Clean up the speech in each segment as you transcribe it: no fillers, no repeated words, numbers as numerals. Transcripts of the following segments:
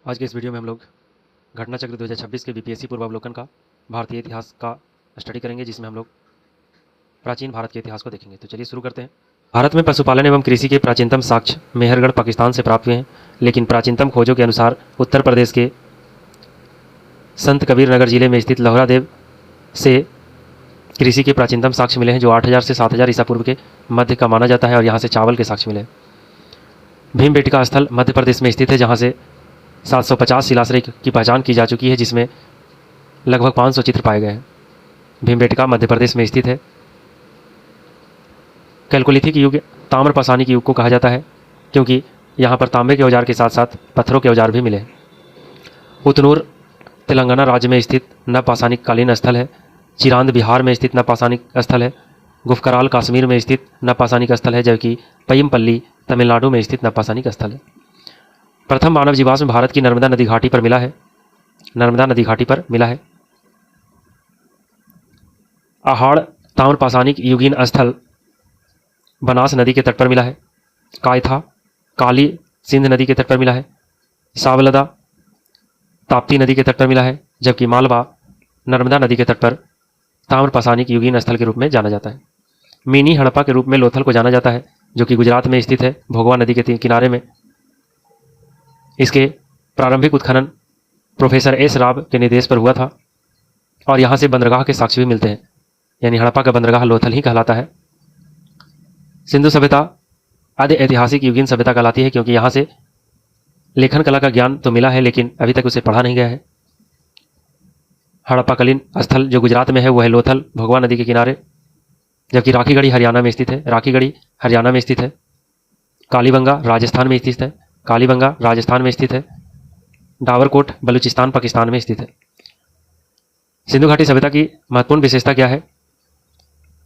आज के इस वीडियो में हम लोग घटना चक्र 2026 के बीपीएससी पूर्वावलोकन का भारतीय इतिहास का स्टडी करेंगे, जिसमें हम लोग प्राचीन भारत के इतिहास को देखेंगे। तो चलिए शुरू करते हैं। भारत में पशुपालन एवं कृषि के प्राचीनतम साक्ष्य मेहरगढ़ पाकिस्तान से प्राप्त हुए हैं, लेकिन प्राचीनतम खोजों के अनुसार उत्तर प्रदेश के संत कबीर नगर जिले में स्थित लौहरादेव से कृषि के प्राचीनतम साक्ष्य मिले हैं, जो 8000 से 7000 ईसा पूर्व के मध्य का माना जाता है, और यहाँ से चावल के साक्ष्य मिले हैं। भीमबेटका स्थल मध्य प्रदेश में स्थित है, जहाँ से 750 शिलाश्रय की पहचान की जा चुकी है, जिसमें लगभग 500 चित्र पाए गए हैं। भीमबेटका मध्य प्रदेश में स्थित है। कैलकोलिथिक युग ताम्र पाषाणिक युग को कहा जाता है, क्योंकि यहाँ पर तांबे के औजार के साथ साथ पत्थरों के औजार भी मिले हैं। उतनूर तेलंगाना राज्य में स्थित नवपाषाणिक कालीन स्थल है। चिरांद बिहार में स्थित नवपाषाणिक स्थल है। गुफकराल कश्मीर में स्थित नवपाषाणिक स्थल है, जबकि पय्यमपल्ली तमिलनाडु में स्थित नवपाषाणिक स्थल है। प्रथम मानव जीवाश्म भारत की नर्मदा नदी घाटी पर मिला है। नर्मदा नदी घाटी पर मिला है। आहाड़ ताम्रपाषाणिक युगीन स्थल बनास नदी के तट पर मिला है। कायथा काली सिंध नदी के तट पर मिला है। सावलदा ताप्ती नदी के तट पर मिला है, जबकि मालवा नर्मदा नदी के तट पर ताम्रपाषाणिक युगीन स्थल के रूप में जाना जाता है। मिनी हड़प्पा के रूप में लोथल को जाना जाता है, जो कि गुजरात में स्थित है, भोगवा नदी के किनारे में। इसके प्रारंभिक उत्खनन प्रोफेसर एस राव के निर्देश पर हुआ था, और यहाँ से बंदरगाह के साक्ष्य भी मिलते हैं, यानी हड़प्पा का बंदरगाह लोथल ही कहलाता है। सिंधु सभ्यता आदि ऐतिहासिक युगीन सभ्यता कहलाती है, क्योंकि यहाँ से लेखन कला का ज्ञान तो मिला है, लेकिन अभी तक उसे पढ़ा नहीं गया है। हड़प्पाकालीन स्थल जो गुजरात में है वो है लोथल, भोगवा नदी के किनारे, जबकि राखीगढ़ी हरियाणा में स्थित है। राखीगढ़ी हरियाणा में स्थित है। कालीबंगा राजस्थान में स्थित है। कालीबंगा राजस्थान में स्थित है। डावरकोट बलूचिस्तान पाकिस्तान में स्थित है। सिंधु घाटी सभ्यता की महत्वपूर्ण विशेषता क्या है?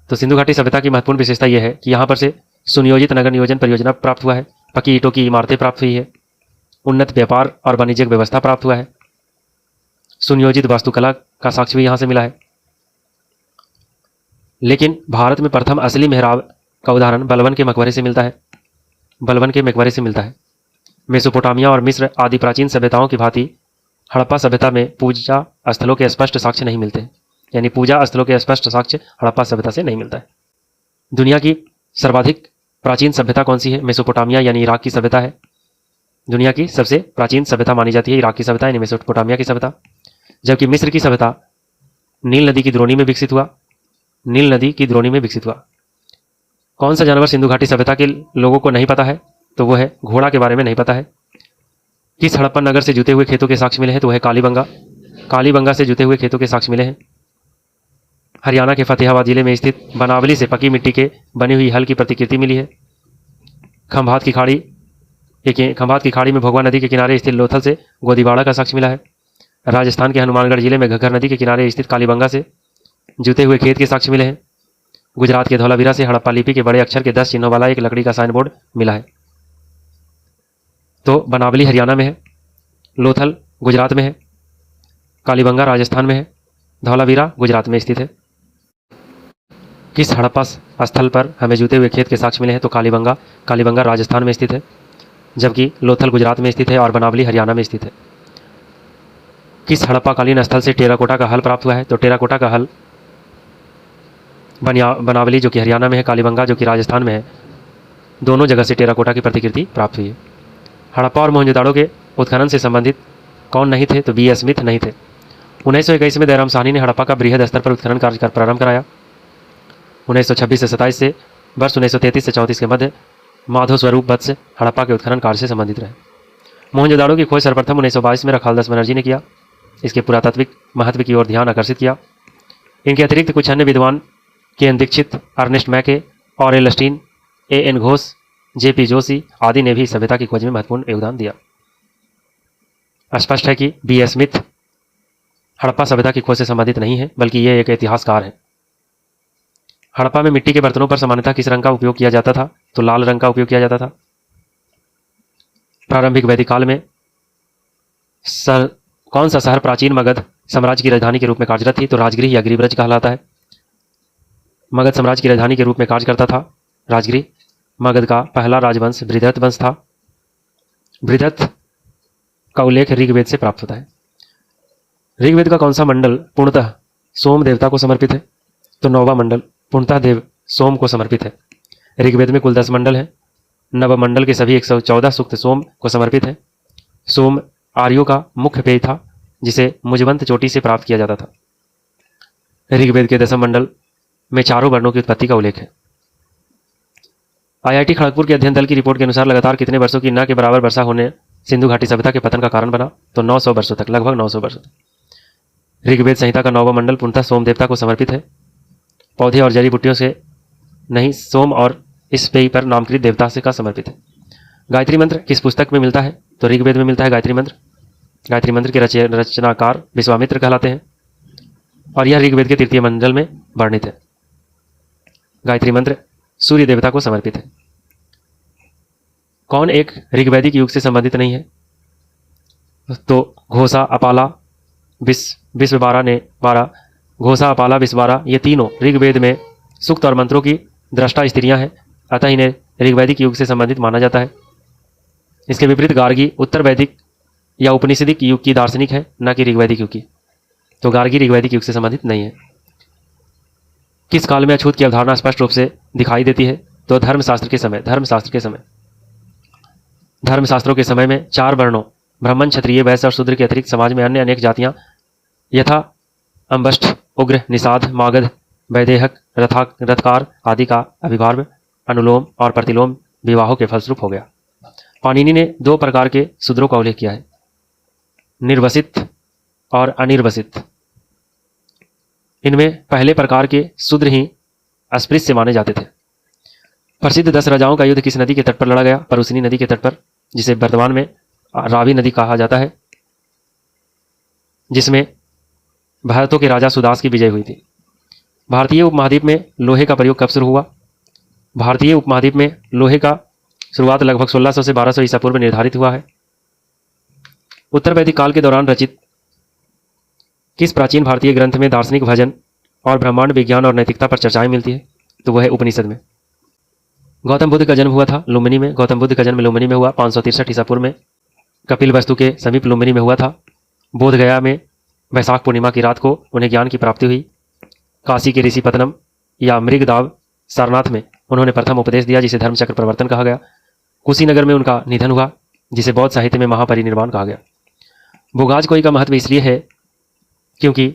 तो सिंधु घाटी सभ्यता की महत्वपूर्ण विशेषता यह है कि यहाँ पर से सुनियोजित नगर नियोजन परियोजना प्राप्त हुआ है, पक्की ईंटों की इमारतें प्राप्त हुई है, उन्नत व्यापार और वाणिज्यिक व्यवस्था प्राप्त हुआ है, सुनियोजित वास्तुकला का साक्ष्य भी यहाँ से मिला है। लेकिन भारत में प्रथम असली मेहराब का उदाहरण बलबन के मकबरे से मिलता है। बलबन के मकबरे से मिलता है। मेसोपोटामिया और मिस्र आदि प्राचीन सभ्यताओं की भांति हड़प्पा सभ्यता में पूजा स्थलों के स्पष्ट साक्ष्य नहीं मिलते, यानी पूजा स्थलों के स्पष्ट साक्ष्य हड़प्पा सभ्यता से नहीं मिलता है। दुनिया की सर्वाधिक प्राचीन सभ्यता कौन सी है? मेसोपोटामिया यानी इराक की सभ्यता है। दुनिया की सबसे प्राचीन सभ्यता मानी जाती है इराक की सभ्यता, यानी मेसोपोटामिया की सभ्यता। जबकि मिस्र की सभ्यता नील नदी की द्रोणी में विकसित हुआ। नील नदी की द्रोणी में विकसित हुआ। कौन सा जानवर सिंधु घाटी सभ्यता के लोगों को नहीं पता है? तो वो है घोड़ा, के बारे में नहीं पता है। किस हड़प्पन नगर से जुते हुए खेतों के साक्ष्य मिले हैं? तो वह है कालीबंगा। कालीबंगा से जुते हुए खेतों के साक्ष्य मिले हैं। हरियाणा के फतेहाबाद जिले में स्थित बनावली से पकी मिट्टी के बनी हुई हल की प्रतिकृति मिली है। खंभात की खाड़ी में भोगवा नदी के किनारे स्थित लोथल से गोदीबाड़ा का साक्ष्य मिला है। राजस्थान के हनुमानगढ़ जिले में घग्गर नदी के किनारे स्थित कालीबंगा से जुते हुए खेत के साक्ष्य मिले हैं। गुजरात के धौलावीरा से हड़प्पा लिपि के बड़े अक्षर के 10 चिन्हों वाला एक लकड़ी का साइन बोर्ड मिला है। तो बनावली हरियाणा में है, लोथल गुजरात में है, कालीबंगा राजस्थान में है, धौलावीरा गुजरात में स्थित है। किस हड़प्पा स्थल पर हमें जुते हुए खेत के साक्ष्य मिले हैं? तो कालीबंगा राजस्थान में स्थित है, जबकि लोथल गुजरात में स्थित है और बनावली हरियाणा में स्थित है। किस हड़प्पाकालीन स्थल से टेराकोटा का हल प्राप्त हुआ है? तो टेराकोटा का हल बनावली जो कि हरियाणा में है, कालीबंगा जो कि राजस्थान में है, दोनों जगह से टेराकोटा की प्रतिकृति प्राप्त हुई है। हड़प्पा और मोहनजोदाड़ो के उत्खनन से संबंधित कौन नहीं थे? तो बी एस स्मिथ नहीं थे। 1921 में दयाराम साहनी ने हड़प्पा का बृहद स्तर पर उत्खनन कार्य प्रारंभ कराया। 1926 से 27 से वर्ष 1933 से 34 के मध्य माधव स्वरूप वत्स हड़प्पा के उत्खनन कार्य से संबंधित रहे। मोहनजोदाड़ो की खोज सर्वप्रथम 1922 में रखालदास बनर्जी ने किया। इसके पुरातात्विक महत्व की ओर ध्यान आकर्षित किया। इनके अतिरिक्त कुछ अन्य विद्वान के एन दीक्षित, अर्नेस्ट मैके और L Stein, A N Ghosh, J P Joshi आदि ने भी सभ्यता की खोज में महत्वपूर्ण योगदान दिया। स्पष्ट है कि बी एस स्मिथ हड़प्पा सभ्यता की खोज से संबंधित नहीं है, बल्कि ये एक इतिहासकार है। हड़प्पा में मिट्टी के बर्तनों पर सामान्यतः किस रंग का उपयोग किया जाता था? तो लाल रंग का उपयोग किया जाता था। प्रारंभिक वैदिक काल में कौन सा शहर प्राचीन मगध साम्राज्य की राजधानी के रूप में कार्यरत थी? तो राजगृह या गिरिब्रज कहलाता है। मगध साम्राज्य की राजधानी के रूप में कार्य करता था राजगृह। मगध का पहला राजवंश बृहद्रथ वंश था। बृहद्रथ का उल्लेख ऋग्वेद से प्राप्त होता है। ऋग्वेद का कौन सा मंडल पूर्णतः सोम देवता को समर्पित है? तो 9वां मंडल पूर्णतः देव सोम को समर्पित है। ऋग्वेद में कुल 10 मंडल हैं। नवमंडल के सभी 114 सूक्त सोम को समर्पित है। सोम आर्यों का मुख्य पेय था जिसे मुजवंत चोटी से प्राप्त किया जाता था। ऋग्वेद के 10वें मंडल में चारों वर्णों की उत्पत्ति का उल्लेख है। आईआईटी खड़गपुर के अध्ययन दल की रिपोर्ट के अनुसार लगातार कितने वर्षों की न के बराबर वर्षा होने सिंधु घाटी सभ्यता के पतन का कारण बना? तो 900 वर्षों तक, लगभग 900 वर्षों तक। ऋग्वेद संहिता का 9वां मंडल पूर्णतः सोम देवता को समर्पित है। पौधे और जड़ी बूटियों से नहीं, सोम और इस पेय पर नामकृत देवता से का समर्पित है। गायत्री मंत्र किस पुस्तक में मिलता है? तो ऋग्वेद में मिलता है गायत्री मंत्र। गायत्री मंत्र के रचनाकार विश्वामित्र कहलाते हैं और यह ऋग्वेद के 3य मंडल में वर्णित है। गायत्री मंत्र सूर्य देवता को समर्पित है। कौन एक ऋग्वैदिक युग से संबंधित नहीं है? तो घोषा, अपाला, विश्वबारा ने 12, घोषा, अपाला, विश्वबारा ये तीनों ऋग्वेद में सूक्त और मंत्रों की दृष्टा स्त्रियां हैं, अतः इन्हें ऋग्वैदिक युग से संबंधित माना जाता है। इसके विपरीत गार्गी उत्तर वैदिक या उपनिषदिक युग की दार्शनिक है, न कि ऋग्वैदिक युग की। तो गार्गी ऋग्वैदिक युग से संबंधित नहीं है। किस काल में अछूत की अवधारणा स्पष्ट रूप से दिखाई देती है? तो धर्मशास्त्र के समय। धर्मशास्त्रों के समय में 4 वर्णों ब्राह्मण, क्षत्रिय, वैश्य और शूद्र के अतिरिक्त समाज में अन्य अनेक जातियां यथा अंबष्ठ, उग्र, निषाद, मागध, वैदेहक, रथकार आदि का अभिभाव अनुलोम और प्रतिलोम विवाहों के फलस्वरूप हो गया। पाणिनि ने 2 प्रकार के शूद्रों का उल्लेख किया है, निर्वसित और अनिर्वसित। इनमें पहले प्रकार के शूद्र ही अस्पृश्य माने जाते थे। प्रसिद्ध 10 राजाओं का युद्ध किस नदी के तट पर लड़ा गया? परुसनी नदी के तट पर, जिसे वर्तमान में रावी नदी कहा जाता है, जिसमें भारतों के राजा सुदास की विजय हुई थी। भारतीय उपमहाद्वीप में लोहे का प्रयोग कब शुरू हुआ? भारतीय उपमहाद्वीप में लोहे का शुरुआत लगभग 1600 से 1200 ईसा पूर्व निर्धारित हुआ है। उत्तर वैदिक काल के दौरान रचित किस प्राचीन भारतीय ग्रंथ में दार्शनिक भजन और ब्रह्मांड विज्ञान और नैतिकता पर चर्चाएं मिलती है? तो वह है उपनिषद में। गौतम बुद्ध का जन्म हुआ था लुम्बिनी में। गौतम बुद्ध का जन्म लुम्बिनी में हुआ 563 ईसा पूर्व में। कपिल वस्तु के समीप लुम्बिनी में हुआ था। बोध गया में वैशाख पूर्णिमा की रात को उन्हें ज्ञान की प्राप्ति हुई। काशी के ऋषि पतनम या मृगदाव सारनाथ में उन्होंने प्रथम उपदेश दिया, जिसे धर्मचक्र प्रवर्तन कहा गया। कुशीनगर में उनका निधन हुआ, जिसे बौद्ध साहित्य में महापरिनिर्वाण कहा गया। भोगाजकोई का महत्व इसलिए है क्योंकि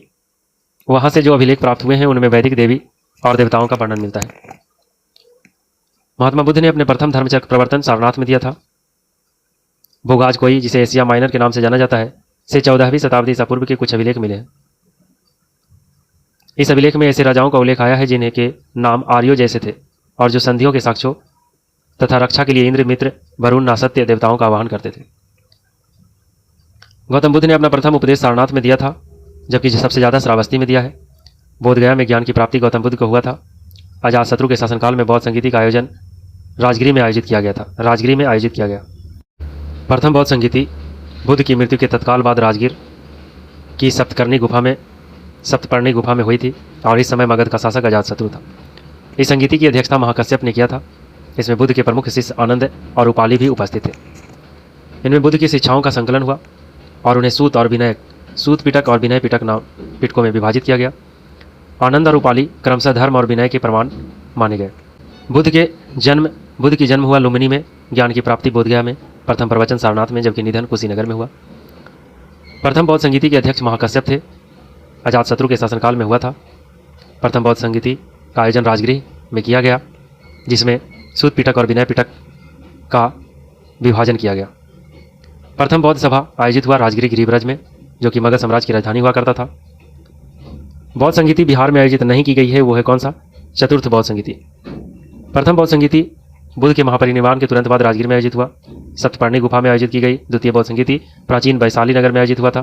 वहां से जो अभिलेख प्राप्त हुए हैं उनमें वैदिक देवी और देवताओं का वर्णन मिलता है। महात्मा बुद्ध ने अपने प्रथम धर्मचक्र प्रवर्तन सारनाथ में दिया था। भोगाजकोई, जिसे एशिया माइनर के नाम से जाना जाता है, से 14वीं शताब्दी ईसा पूर्व के कुछ अभिलेख मिले हैं। इस अभिलेख में ऐसे राजाओं का उल्लेख आया है जिन्हें के नाम आर्यों जैसे थे और जो संधियों के साक्ष्यों तथा रक्षा के लिए इंद्र, मित्र, वरुण, नासत्य देवताओं का आवाहन करते थे। गौतम बुद्ध ने अपना प्रथम उपदेश सारनाथ में दिया था, जबकि सबसे ज़्यादा श्रावस्ती में दिया है। बोधगया में ज्ञान की प्राप्ति गौतम बुद्ध को हुआ था। अजातशत्रु के शासनकाल में बौद्ध संगीति का आयोजन राजगिरी में आयोजित किया गया। प्रथम बौद्ध संगीति बुद्ध की मृत्यु के तत्काल बाद राजगीर की सप्तपर्णी गुफा में हुई थी और इस समय मगध का शासक अजातशत्रु था। इस संगीति की अध्यक्षता महाकश्यप ने किया था। इसमें बुद्ध के प्रमुख शिष्य आनंद और उपाली भी उपस्थित थे। इनमें बुद्ध की शिक्षाओं का संकलन हुआ और उन्हें सूत पिटक और विनय पिटक नाम पिटकों में विभाजित किया गया। आनंद और उपाली क्रमशः धर्म और विनय के प्रमाण माने गए। बुद्ध की जन्म हुआ लुम्बिनी में, ज्ञान की प्राप्ति बोधगया में, प्रथम प्रवचन सारनाथ में, जबकि निधन कुशीनगर में हुआ। प्रथम बौद्ध संगीति के अध्यक्ष महाकश्यप थे। अजातशत्रु के शासनकाल में हुआ था। प्रथम बौद्ध संगीति का आयोजन राजगृह में किया गया, जिसमें सूत पिटक और विनय पिटक का विभाजन किया गया। प्रथम बौद्ध सभा आयोजित हुआ राजगिरी गिरिब्रज में, जो कि मगध साम्राज्य की राजधानी हुआ करता था। बौद्ध संगीति बिहार में आयोजित नहीं की गई है, वो है कौन सा? चतुर्थ बौद्ध संगीति। प्रथम बौद्ध संगीति बुद्ध के महापरिनिर्वाण के तुरंत बाद राजगीर में आयोजित हुआ। सप्तपर्णी गुफा में आयोजित की गई। द्वितीय बौद्ध संगीति प्राचीन वैशाली नगर में आयोजित हुआ था।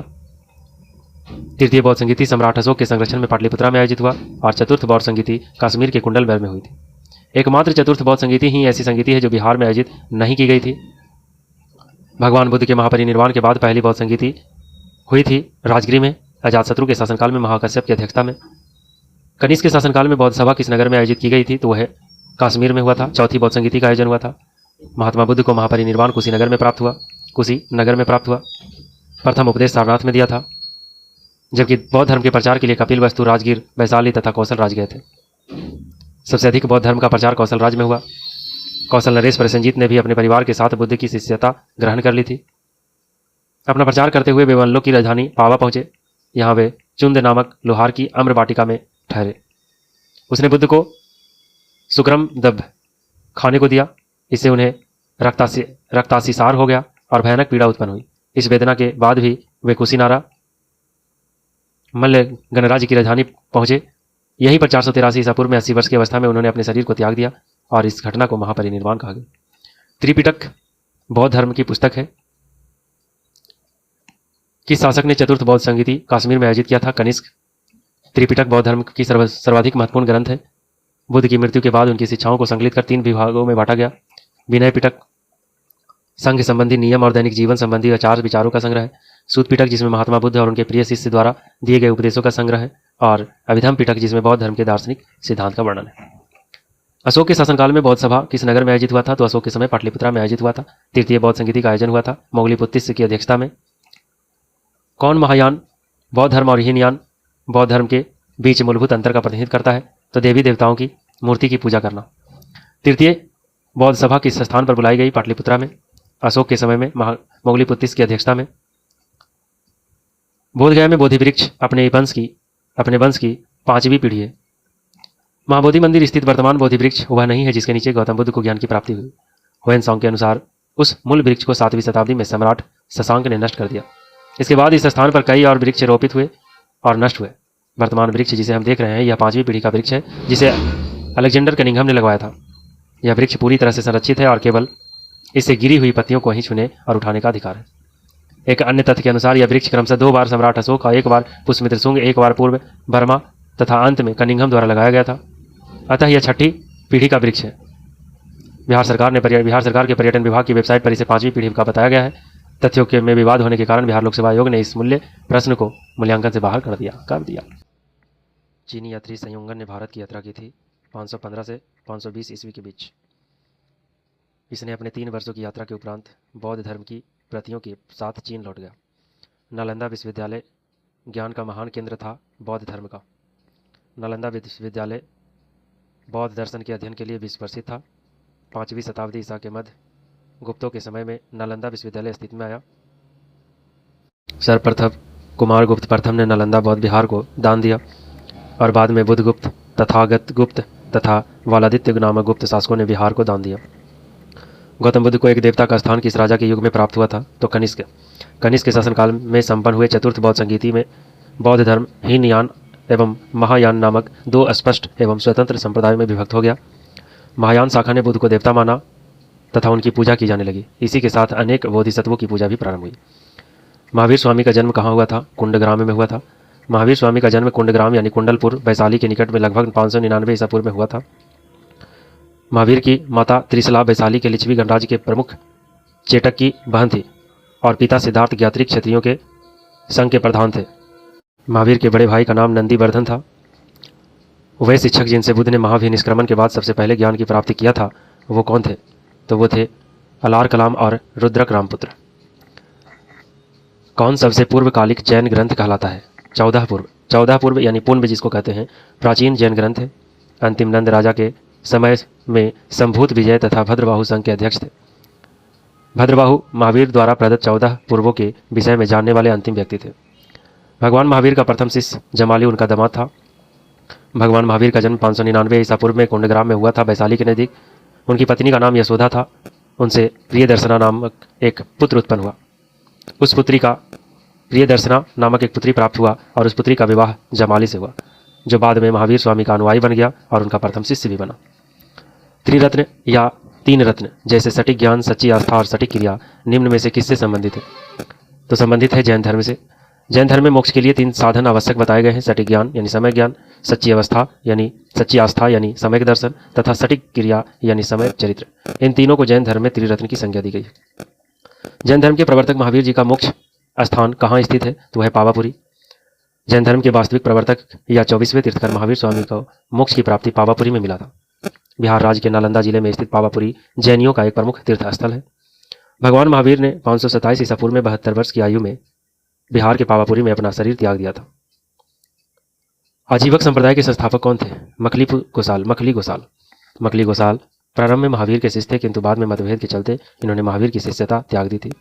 तृतीय बौद्ध संगीति सम्राट अशोक के संरक्षण में पाटलिपुत्रा में आयोजित हुआ और चतुर्थ बौद्ध संगीति कश्मीर के कुंडलबल में हुई थी। एकमात्र चतुर्थ बौद्ध संगीति ही ऐसी संगीति है जो बिहार में आयोजित नहीं की गई थी। भगवान बुद्ध के महापरिनिर्वाण के बाद पहली बौद्ध संगीति हुई थी राजगिरी में, अजातशत्रु के शासनकाल में महाकश्यप की अध्यक्षता में। कनिष्क के शासनकाल में बौद्ध सभा किस नगर में आयोजित की गई थी? तो वह कश्मीर में हुआ था। चौथी बौद्ध संगीति का आयोजन हुआ था। महात्मा बुद्ध को महापरिनिर्वाण कुशीनगर में प्राप्त हुआ। प्रथम उपदेश सारनाथ में दिया था, जबकि बौद्ध धर्म के प्रचार के लिए कपिलवस्तु, राजगीर, वैशाली तथा कौशल राज गए थे। सबसे अधिक बौद्ध धर्म का प्रचार कौशल राज में हुआ। कौशल नरेश प्रसेनजीत ने भी अपने परिवार के साथ बुद्ध की शिष्यता ग्रहण कर ली थी। अपना प्रचार करते हुए वे वनलोक की राजधानी पावा पहुंचे। यहाँ वे चुंद नामक लोहार की अम्र वाटिका में ठहरे। उसने बुद्ध को सुक्रम दब खाने को दिया। इससे उन्हें रक्तासीसार हो गया और भयानक पीड़ा उत्पन्न हुई। इस वेदना के बाद भी वे कुशीनारा मल्ल गणराज्य की राजधानी पहुंचे। यहीं पर 483 ईसा पूर्व में 80 वर्ष की अवस्था में उन्होंने अपने शरीर को त्याग दिया और इस घटना को महापरिनिर्वाण कहा गया। त्रिपिटक बौद्ध धर्म की पुस्तक है। किस शासक ने चतुर्थ बौद्ध संगीति कश्मीर में आयोजित किया था? कनिष्क। त्रिपिटक बौद्ध धर्म की सर्वाधिक महत्वपूर्ण ग्रंथ है। बुद्ध की मृत्यु के बाद उनकी शिक्षाओं को संकलित कर 3 विभागों में बांटा गया। विनय पिटक संघ संबंधी नियम और दैनिक जीवन संबंधी आचार विचारों का संग्रह है। सूत पिटक जिसमें महात्मा बुद्ध और उनके प्रिय शिष्य द्वारा दिए गए उपदेशों का संग्रह है। और अभिधम पिटक जिसमें बौद्ध धर्म के दार्शनिक सिद्धांत का वर्णन है। अशोक के शासनकाल में बौद्ध सभा किस नगर में आयोजित हुआ था? तो अशोक के समय पाटलिपुत्रा में आयोजित हुआ था। तृतीय बौद्ध संगीति का आयोजन हुआ था मोगलीपुत्तिस की अध्यक्षता में। कौन महायान बौद्ध धर्म और हीनयान बौद्ध धर्म के बीच मूलभूत अंतर का प्रतिनिधित्व करता है? तो देवी देवताओं की मूर्ति की पूजा करना। तृतीय बौद्ध सभा किस स्थान पर बुलाई गई? पाटलिपुत्रा में, अशोक के समय में मोगलीपुत्तिस की अध्यक्षता में। बोधगया में बोधि वृक्ष अपने वंश की 5वीं पीढ़ी है। महाबोधि मंदिर स्थित वर्तमान बोधि वृक्ष वह नहीं है जिसके नीचे गौतम बुद्ध को ज्ञान की प्राप्ति हुई। हुएनसांग के अनुसार उस मूल वृक्ष को 7वीं शताब्दी में सम्राट शशांक ने नष्ट कर दिया। इसके बाद इस स्थान पर कई और वृक्ष रोपित हुए और नष्ट हुए। वर्तमान वृक्ष जिसे हम देख रहे हैं यह 5वीं पीढ़ी का वृक्ष है जिसे अलेक्जेंडर कनिंघम ने लगवाया था। यह वृक्ष पूरी तरह से संरक्षित है और केवल इससे गिरी हुई पत्तियों को ही छूने और उठाने का अधिकार है। एक अन्य तथ्य के अनुसार यह वृक्ष क्रमशः 2 बार सम्राट अशोक और 1 बार पुष्यमित्र शुंग, 1 बार पूर्व बर्मा तथा अंत में कनिंघम द्वारा लगाया गया था। अतः यह 6ठी पीढ़ी का वृक्ष है। बिहार सरकार के पर्यटन विभाग की वेबसाइट पर इसे 5वीं पीढ़ी का बताया गया है। तथ्यों के में विवाद होने के कारण बिहार लोक सेवा आयोग ने इस मूल्य प्रश्न को मूल्यांकन से बाहर कर दिया। चीनी यात्री संयोगन ने भारत की यात्रा की थी 515 से 520 ईस्वी के बीच। इसने अपने 3 वर्षों की यात्रा के उपरांत बौद्ध धर्म की प्रतियों के साथ चीन लौट गया। नालंदा विश्वविद्यालय ज्ञान का महान केंद्र था बौद्ध धर्म का। नालंदा विश्वविद्यालय बौद्ध दर्शन के अध्ययन के लिए विश्व प्रसिद्ध था। 5वीं शताब्दी ईसा के मध्य गुप्तों के समय में नालंदा विश्वविद्यालय अस्तित्व में आया। सर्वप्रथम कुमार गुप्त प्रथम ने नालंदा बौद्ध विहार को दान दिया और बाद में बुद्ध गुप्त, तथागत गुप्त तथा वालादित्य नामक गुप्त शासकों ने विहार को दान दिया। गौतम बुद्ध को एक देवता का स्थान किस राजा के युग में प्राप्त हुआ था? तो कनिष्क के शासनकाल में संपन्न हुए चतुर्थ बौद्ध संगीति में बौद्ध धर्म हीनयान एवं महायान नामक 2 स्पष्ट एवं स्वतंत्र संप्रदायों में विभक्त हो गया। महायान शाखा ने बुद्ध को देवता माना तथा उनकी पूजा की जाने लगी। इसी के साथ अनेक बोधिसत्वों की पूजा भी प्रारंभ हुई। महावीर स्वामी का जन्म कहाँ हुआ था? कुंडग्राम में हुआ था। महावीर स्वामी का जन्म कुंडग्राम यानी कुंडलपुर वैशाली के निकट में लगभग 599 ईसा पूर्व में हुआ था। महावीर की माता त्रिशला वैशाली के लिच्छवी गणराज्य के प्रमुख चेटक की बहन थी और पिता सिद्धार्थ ज्ञात्री क्षत्रियों के संघ के प्रधान थे। महावीर के बड़े भाई का नाम नंदीवर्धन था। वे शिक्षक जिनसे बुद्ध ने महाभिनिष्क्रमण के बाद सबसे पहले ज्ञान की प्राप्ति किया था वो कौन थे? तो वो थे अलार कलाम और रुद्रक रामपुत्र। कौन सबसे पूर्वकालिक जैन ग्रंथ कहलाता है? 14 पूर्व यानी पूर्व जिसको कहते हैं प्राचीन जैन ग्रंथ है। अंतिम नंद राजा के समय में संभूत विजय तथा भद्रबाहु संघ के अध्यक्ष थे। भद्रबाहु महावीर द्वारा प्रदत्त 14 पूर्वों के विषय में जानने वाले अंतिम व्यक्ति थे। भगवान महावीर का प्रथम शिष्य जमाली उनका दामाद था। भगवान महावीर का जन्म 599 ईसा पूर्व में कुंडग्राम में हुआ था, वैशाली के नज़दीक। उनकी पत्नी का नाम यशोदा था। उनसे प्रियदर्शना नामक एक पुत्र उत्पन्न हुआ। उस पुत्री का प्रियदर्शना नामक एक पुत्री प्राप्त हुआ और उस पुत्री का विवाह जमाली से हुआ, जो बाद में महावीर स्वामी का अनुयायी बन गया और उनका प्रथम शिष्य भी बना। त्रिरत्न या 3 रत्न जैसे सटीक ज्ञान, सच्ची आस्था और सटीक क्रिया निम्न में से किससे संबंधित है? तो संबंधित है जैन धर्म से। जैन धर्म में मोक्ष के लिए 3 साधन आवश्यक बताए गए हैं: सटीक ज्ञान यानी समय ज्ञान, सच्ची आस्था यानी समय दर्शन तथा सटीक क्रिया यानी समय चरित्र। इन तीनों को जैन धर्म में त्रिरत्न की संज्ञा दी गई है। जैन धर्म के प्रवर्तक महावीर जी का मोक्ष स्थान कहाँ स्थित है? तो वह पावापुरी। जैन धर्म के वास्तविक प्रवर्तक या 24वें तीर्थकर महावीर स्वामी को मोक्ष की प्राप्ति पावापुरी में मिला था। बिहार राज्य के नालंदा जिले में स्थित पावापुरी जैनियों का एक प्रमुख तीर्थ स्थल है। भगवान महावीर ने 527 ईसा पूर्व में 72 वर्ष की आयु में बिहार के पावापुरी में अपना शरीर त्याग दिया था। आजीवक संप्रदाय के संस्थापक कौन थे? मखली गोसाल प्रारंभ में महावीर के शिष्य थे, किंतु बाद में मतभेद के चलते इन्होंने महावीर की शिष्यता त्याग दी थी।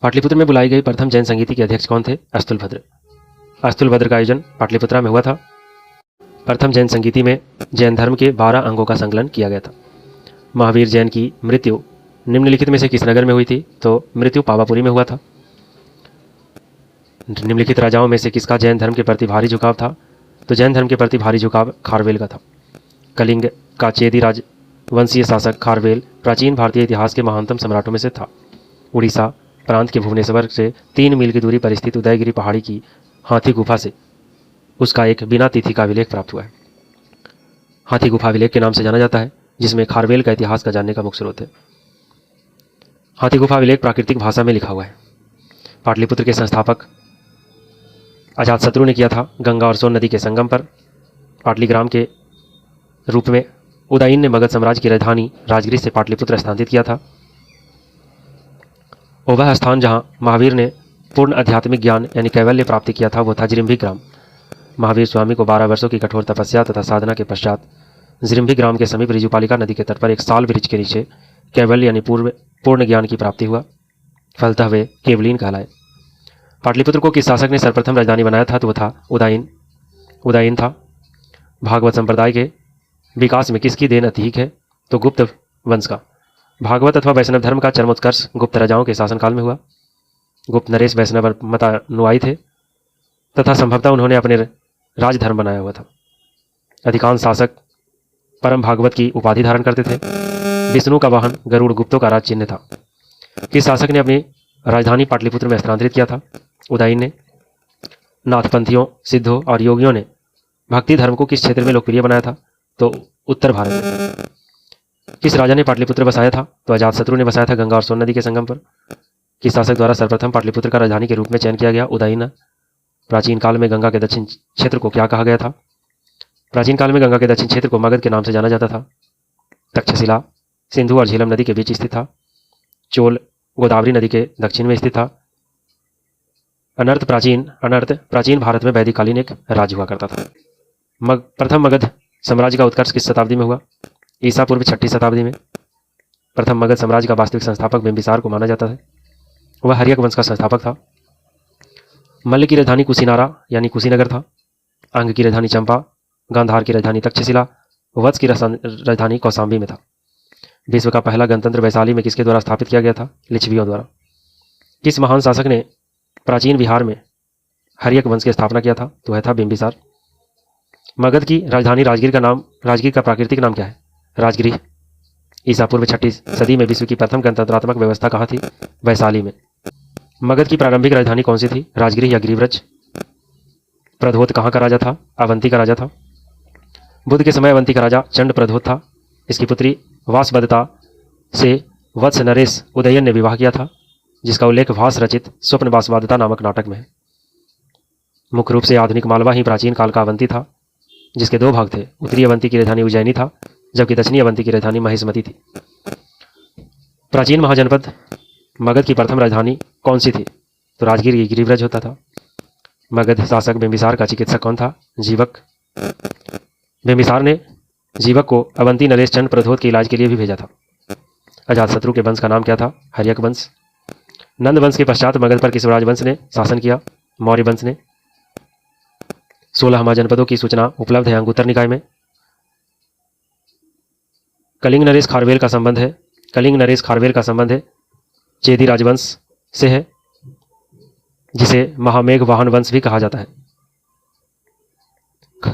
पाटलिपुत्र में बुलाई गई प्रथम जैन संगीति के अध्यक्ष कौन थे? अस्तुलभद्र का आयोजन पाटलिपुत्रा में हुआ था। प्रथम जैन संगीति में जैन धर्म के 12 अंगों का संकलन किया गया था। महावीर जैन की मृत्यु निम्नलिखित में से किस नगर में हुई थी? तो मृत्यु पावापुरी में हुआ था। निम्नलिखित राजाओं में से किसका जैन धर्म के प्रति भारी झुकाव था? तो जैन धर्म के प्रति भारी झुकाव खारवेल का था। कलिंग का चेदी राजवंशीय शासक खारवेल प्राचीन भारतीय इतिहास के महानतम सम्राटों में से था। उड़ीसा प्रांत के भुवनेश्वर से 3 मील की दूरी पर स्थित उदयगिरी पहाड़ी की हाथी गुफा से उसका एक बिना तिथि का अभिलेख प्राप्त हुआ है। हाथी गुफा अभिलेख के नाम से जाना जाता है, जिसमें खारवेल का इतिहास का जानने का मुख्य स्रोत है। हाथी गुफा अभिलेख प्राकृतिक भाषा में लिखा हुआ है। पाटलिपुत्र के संस्थापक अजातशत्रु ने किया था। गंगा और सोन नदी के संगम पर पाटलिग्राम के रूप में उदयन ने मगध साम्राज्य की राजधानी राजगृह से पाटलिपुत्र स्थानांतरित किया था। वह स्थान जहां महावीर ने पूर्ण आध्यात्मिक ज्ञान यानी कैवल्य प्राप्ति किया था वो था जिरिम्भी ग्राम। महावीर स्वामी को 12 वर्षों की कठोर तपस्या तथा साधना के पश्चात जिरिम्भी ग्राम के समीप ऋजुपालिका नदी के तट पर एक साल वृक्ष के नीचे कैवल्य यानी पूर्ण ज्ञान की प्राप्ति हुआ। फलतः वे केवलीन कहलाए। पाटलिपुत्र को किस शासक ने सर्वप्रथम राजधानी बनाया था? तो वो था उदयन था। भागवत संप्रदाय के विकास में किसकी देन अधिक है? तो गुप्त वंश का। भागवत अथवा वैष्णव धर्म का चरमोत्कर्ष गुप्त राजाओं के शासनकाल में हुआ। गुप्त नरेश वैष्णव मतानुयायी थे तथा संभवतः उन्होंने अपने राजधर्म बनाया हुआ था। अधिकांश शासक परम भागवत की उपाधि धारण करते थे। विष्णु का वाहन गरुड़ गुप्तों का राज चिन्ह था। किस शासक ने अपनी राजधानी पाटलिपुत्र में स्थानांतरित किया था? उदयन ने। नाथपंथियों, सिद्धों और योगियों ने भक्ति धर्म को किस क्षेत्र में लोकप्रिय बनाया था? तो उत्तर भारत में। किस राजा ने पाटलिपुत्र बसाया था? तो अजातशत्रु ने बसाया था गंगा और सोन नदी के संगम पर। किस शासक द्वारा सर्वप्रथम पाटलिपुत्र का राजधानी के रूप में चयन किया गया? उदयन। प्राचीन काल में गंगा के दक्षिण क्षेत्र को क्या कहा गया था? प्राचीन काल में गंगा के दक्षिण क्षेत्र को मगध के नाम से जाना जाता था। तक्षशिला सिंधु और झेलम नदी के बीच स्थित था। चोल गोदावरी नदी के दक्षिण में स्थित था। अनर्थ प्राचीन भारत में वैदिककालीन एक राज्य हुआ करता था। प्रथम मगध साम्राज्य का उत्कर्ष किस शताब्दी में हुआ? ईसा पूर्व 6वीं शताब्दी में। प्रथम मगध साम्राज्य का वास्तविक संस्थापक बिंबिसार को माना जाता है। वह हर्यक वंश का संस्थापक था। मल्ल की राजधानी कुशीनारा यानी कुशीनगर था। अंग की राजधानी चंपा, गांधार की राजधानी तक्षशिला, वत्स की राजधानी कौशाम्बी में था। विश्व का पहला गणतंत्र वैशाली में किसके द्वारा स्थापित किया गया था? लिच्छवियों द्वारा। किस महान शासक ने प्राचीन बिहार में हर्यक वंश की स्थापना किया था? तो वह था बिंबिसार। मगध की राजधानी राजगीर का प्राकृतिक नाम क्या है? राजगृह। ईसा पूर्व 6वीं सदी में विश्व की प्रथम गणतंत्रात्मक व्यवस्था कहाँ थी? वैशाली में। मगध की प्रारंभिक राजधानी कौन सी थी? राजगृह या गिरिव्रज। प्रधोत कहाँ का राजा था? अवंती का राजा था। बुद्ध के समय अवंती का राजा चंड प्रधोत था। इसकी पुत्री वासवदता से वत्स नरेश उदयन ने विवाह किया था, जिसका उल्लेख भास रचित स्वप्न वासवदता नामक नाटक में है। मुख्य रूप से आधुनिक मालवा ही प्राचीन काल का अवंती था, जिसके 2 भाग थे। उत्तरी अवंती की राजधानी उज्जैनी था, जबकि दक्षिणी अवंती की राजधानी महिष्मती थी। प्राचीन महाजनपद मगध की प्रथम राजधानी कौन सी थी? तो राजगीर की गिरिव्रज होता था। मगध शासक बिंबिसार का चिकित्सक कौन था? जीवक। बिंबिसार ने जीवक को अवंती नरेश चंड प्रधोत के इलाज के लिए भी भेजा था। अजातशत्रु के वंश का नाम क्या था? हर्यक वंश। नंद वंश के पश्चात मगध पर किस राजवंश ने शासन किया? मौर्य वंश ने। 16 महाजनपदों की सूचना उपलब्ध है अंगुत्तर निकाय में। कलिंग नरेश खारवेल का संबंध है चेदी राजवंश से है, जिसे महामेघ वाहन वंश भी कहा जाता है।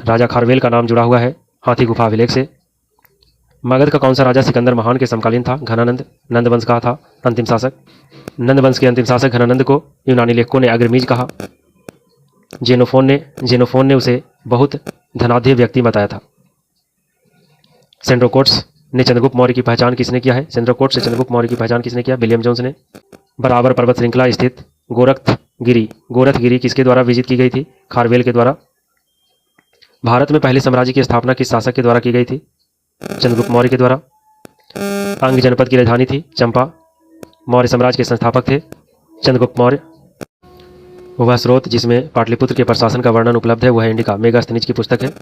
राजा खारवेल का नाम जुड़ा हुआ है हाथी गुफा अभिलेख से। मगध का कौन सा राजा सिकंदर महान के समकालीन था? घनानंद। नंद वंश का था अंतिम शासक। नंद वंश के अंतिम शासक घनानंद को यूनानी लेखकों ने अग्रमीज कहा। जेनोफोन ने उसे बहुत धनाढ्य व्यक्ति बताया था। सेंड्रोकोट्स ने चंद्रगुप्त मौर्य की पहचान किसने किया है? सेंड्रोकोट्स से चंद्रगुप्त मौर्य की पहचान किसने किया? विलियम जोन्स ने। बराबर पर्वत श्रृंखला स्थित गोरखगिरी किसके द्वारा विजित की गई थी? खारवेल के द्वारा। भारत में पहले साम्राज्य की स्थापना किस शासक के द्वारा की गई थी? चंद्रगुप्त मौर्य के द्वारा। अंग जनपद की राजधानी थी चंपा। मौर्य साम्राज्य के संस्थापक थे चंद्रगुप्त मौर्य। वह स्रोत जिसमें पाटलिपुत्र के प्रशासन का वर्णन उपलब्ध है वह इंडिका मेगास्थनीज की पुस्तक है।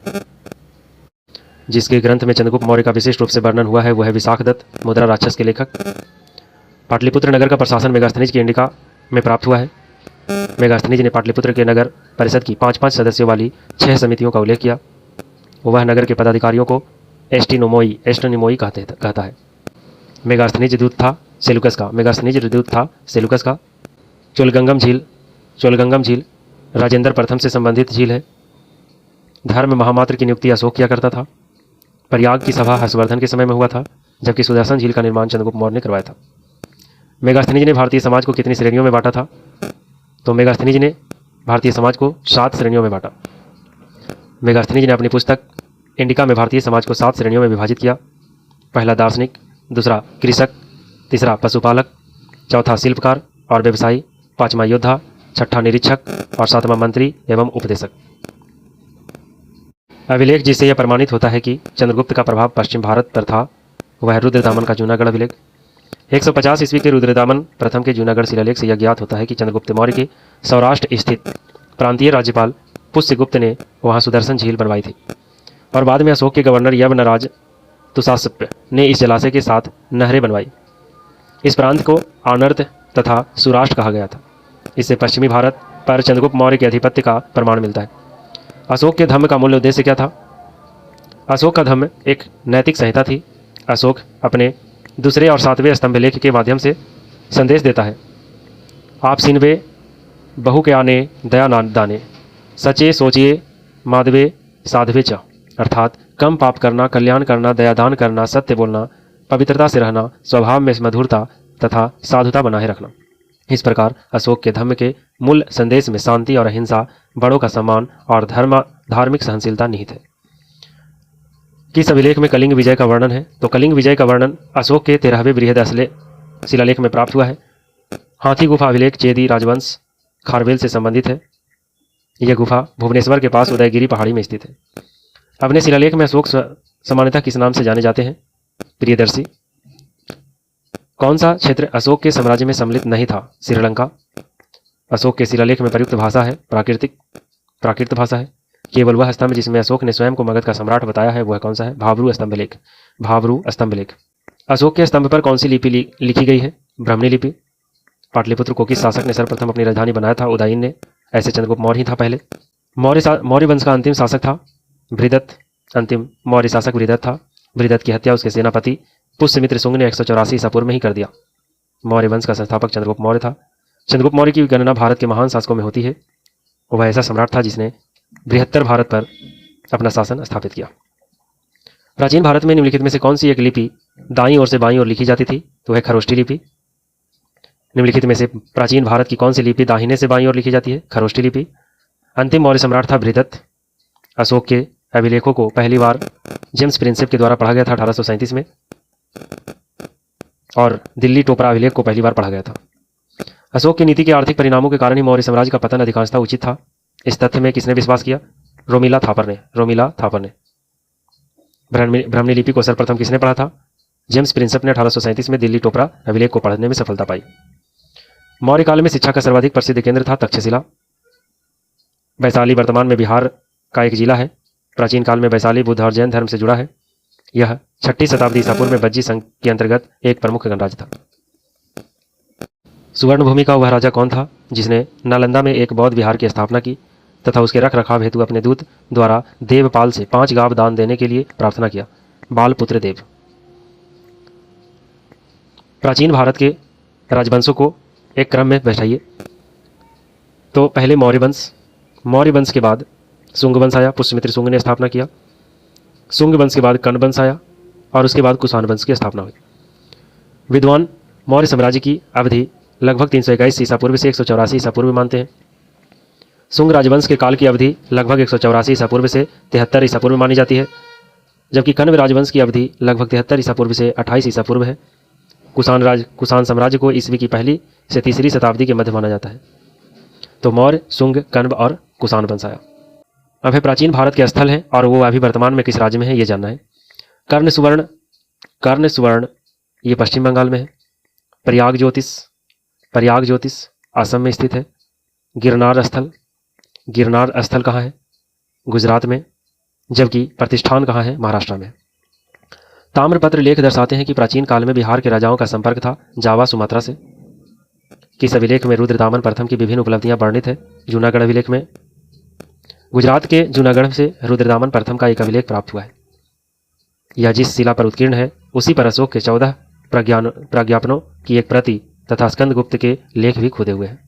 जिसके ग्रंथ में चंद्रगुप्त मौर्य का विशिष्ट रूप से वर्णन हुआ है वह है विशाखदत्त मुद्रा राक्षस के लेखक। पाटलिपुत्र नगर का प्रशासन मेगास्थनीज की इंडिका में प्राप्त हुआ है। मेगास्थनीज ने पाटलिपुत्र के नगर परिषद की 5-5 सदस्यों वाली 6 समितियों का उल्लेख किया। वह नगर के पदाधिकारियों को एस्टनिमोई कहता है। मेगास्थनीज दूत था सेलुकस का। चोलगंगम झील राजेंद्र प्रथम से संबंधित झील है। धर्म महामात्र की नियुक्ति अशोक किया करता था। प्रयाग की सभा हर्षवर्धन के समय में हुआ था, जबकि सुदर्शन झील का निर्माण चंद्रगुप्त मौर्य ने करवाया था। मेगास्थनीज ने भारतीय समाज को कितनी श्रेणियों में बांटा था? तो मेगास्थनीज ने भारतीय समाज को 7 श्रेणियों में बांटा। मेगास्थनीज ने अपनी पुस्तक इंडिका में भारतीय समाज को 7 श्रेणियों में विभाजित किया। पहला दार्शनिक, दूसरा कृषक, तीसरा पशुपालक, चौथा शिल्पकार और व्यवसायी, पांचवा योद्धा, छठा निरीक्षक और सातवां मंत्री एवं उपदेशक। अभिलेख जिससे यह प्रमाणित होता है कि चंद्रगुप्त का प्रभाव पश्चिम भारत पर था वह रुद्रदामन का जूनागढ़ अभिलेख। 150 ईस्वी के रुद्रदामन प्रथम के जूनागढ़ शिलालेख से यह ज्ञात होता है कि चंद्रगुप्त मौर्य के सौराष्ट्र स्थित प्रांतीय राज्यपाल पुष्यगुप्त ने वहां सुदर्शन झील बनवाई थी और बाद में अशोक के गवर्नर यवनराज तुषास्प ने इस जलाशय के साथ नहरें बनवाई। इस प्रांत को आनर्त तथा सुराष्ट्र कहा गया था। इससे पश्चिमी भारत पर चंद्रगुप्त मौर्य के आधिपत्य का प्रमाण मिलता है। अशोक के धम्म का मूल उद्देश्य क्या था? अशोक का धम्म एक नैतिक संहिता थी। अशोक अपने दूसरे और 7वें स्तंभलेख के माध्यम से संदेश देता है। आप सिनवे बहु के आने दया दाने, सचे सोचिए माधवे साधवे च, अर्थात कम पाप करना, कल्याण करना, दयादान करना, सत्य बोलना, पवित्रता से रहना, स्वभाव में मधुरता तथा साधुता बनाए रखना। इस प्रकार अशोक के धम्म के मूल संदेश में शांति और अहिंसा, बड़ों का सम्मान और धार्मिक सहनशीलता निहित है। किस अभिलेख में कलिंग विजय का वर्णन है? तो कलिंग विजय का वर्णन अशोक के 13वें बृहद शिलालेख में प्राप्त हुआ है। हाथी गुफा अभिलेख चेदी राजवंश खारवेल से संबंधित है। यह गुफा भुवनेश्वर के पास उदयगिरी पहाड़ी में स्थित है। अपने शिलालेख में अशोक सामान्यतः किस नाम से जाने जाते हैं? प्रियदर्शी। कौन सा क्षेत्र अशोक के साम्राज्य में सम्मिलित नहीं था? श्रीलंका। अशोक के शिलालेख में प्रयुक्त भाषा है प्राकृत भाषा है। केवल वह स्तंभ जिसमें अशोक ने स्वयं को मगध का सम्राट बताया है वह कौन सा है? भावरू स्तंभलेख। अशोक के स्तंभ पर कौन सी लिपि लिखी गई है? ब्राह्मणी लिपि। पाटलिपुत्र को किस शासक ने सर्वप्रथम अपनी राजधानी बनाया था? उदयन ने। ऐसे चंद्रगुप्त मौर्य ही था पहले। मौर्य वंश का अंतिम शासक था बृहदत्त। अंतिम मौर्य शासक बृहदत्त था। बृहदत्त की हत्या उसके सेनापति पुष्यमित्र शुंग ने 184 ईसा पूर्व में ही कर दिया। मौर्य वंश का संस्थापक चंद्रगुप्त मौर्य था। चंद्रगुप्त मौर्य की गणना भारत के महान शासकों में होती है। वह ऐसा सम्राट था जिसने बृहत्तर भारत पर अपना शासन स्थापित किया। प्राचीन भारत में निम्नलिखित में से कौन सी एक लिपि दाईं ओर से बाईं ओर लिखी जाती थी? तो वह खरोष्ठी लिपि। निम्नलिखित में से प्राचीन भारत की कौन सी लिपि दाहिने से बाईं ओर लिखी जाती है? खरोष्ठी लिपि। अंतिम मौर्य सम्राट था बृहदत्त। अशोक के अभिलेखों को पहली बार जेम्स प्रिंसेप के द्वारा पढ़ा गया था 1837 में और दिल्ली टोपरा अभिलेख को पहली बार पढ़ा गया था। अशोक की नीति के आर्थिक परिणामों के कारण ही मौर्य साम्राज्य का पतन अधिकांशतः उचित था। इस तथ्य में किसने विश्वास किया? रोमिला थापर ने। ब्राह्मणी लिपि को सर्वप्रथम किसने पढ़ा था? जेम्स प्रिंसेप ने 1837 में दिल्ली टोपरा अभिलेख को पढ़ने में सफलता पाई। मौर्य काल में शिक्षा का सर्वाधिक प्रसिद्ध केंद्र था तक्षशिला। वैशाली वर्तमान में बिहार का एक जिला है। प्राचीन काल में वैशाली बुद्ध और जैन धर्म से जुड़ा है। यह 6ठी शताब्दी ईसा पूर्व में बज्जी संघ के अंतर्गत एक प्रमुख गणराज्य था। सुवर्णभूमि का वह राजा कौन था जिसने नालंदा में एक बौद्ध विहार की स्थापना की तथा उसके रख रखाव हेतु अपने दूत द्वारा देवपाल से 5 गांव दान देने के लिए प्रार्थना किया? बालपुत्र देव। प्राचीन भारत के राजवंशों को एक क्रम में बैठाइए। तो पहले मौर्य वंश के बाद शुंग वंश आया, पुष्यमित्र शुंग ने स्थापना किया। शुंग वंश के बाद कर्ण वंश आया और उसके बाद कुषाण वंश की स्थापना हुई। विद्वान मौर्य साम्राज्य की अवधि लगभग 321 ईसा पूर्व से 184 ईसा पूर्व मानते हैं। शुंग राजवंश के काल की अवधि लगभग 184 ईसा पूर्व से 73 ईसा पूर्व मानी जाती है, जबकि कण्व राजवंश की अवधि लगभग 73 ईसा पूर्व से 28 ईसा पूर्व है। कुषाण साम्राज्य को ईस्वी की पहली से तीसरी शताब्दी के मध्य माना जाता है। तो मौर्य, शुंग, कण्व और कुषाण वंश आया। अब है प्राचीन भारत के स्थल हैं और वो अभी वर्तमान में किस राज्य में है ये जानना है। कर्ण सुवर्ण ये पश्चिम बंगाल में है। प्रयाग ज्योतिष असम में स्थित है। गिरनार स्थल कहाँ है? गुजरात में। जबकि प्रतिष्ठान कहाँ है? महाराष्ट्र में। ताम्रपत्र लेख दर्शाते हैं कि प्राचीन काल में बिहार के राजाओं का संपर्क था जावा सुमात्रा से। किस अभिलेख में रुद्रदामन प्रथम की विभिन्न उपलब्धियां वर्णित है? जूनागढ़ अभिलेख में। गुजरात के जूनागढ़ से रुद्रदामन प्रथम का एक अभिलेख प्राप्त हुआ है। यह जिस शिला पर उत्कीर्ण है उसी पर अशोक के 14 प्रज्ञापनों की एक प्रति तथा स्कंदगुप्त के लेख भी खुदे हुए हैं।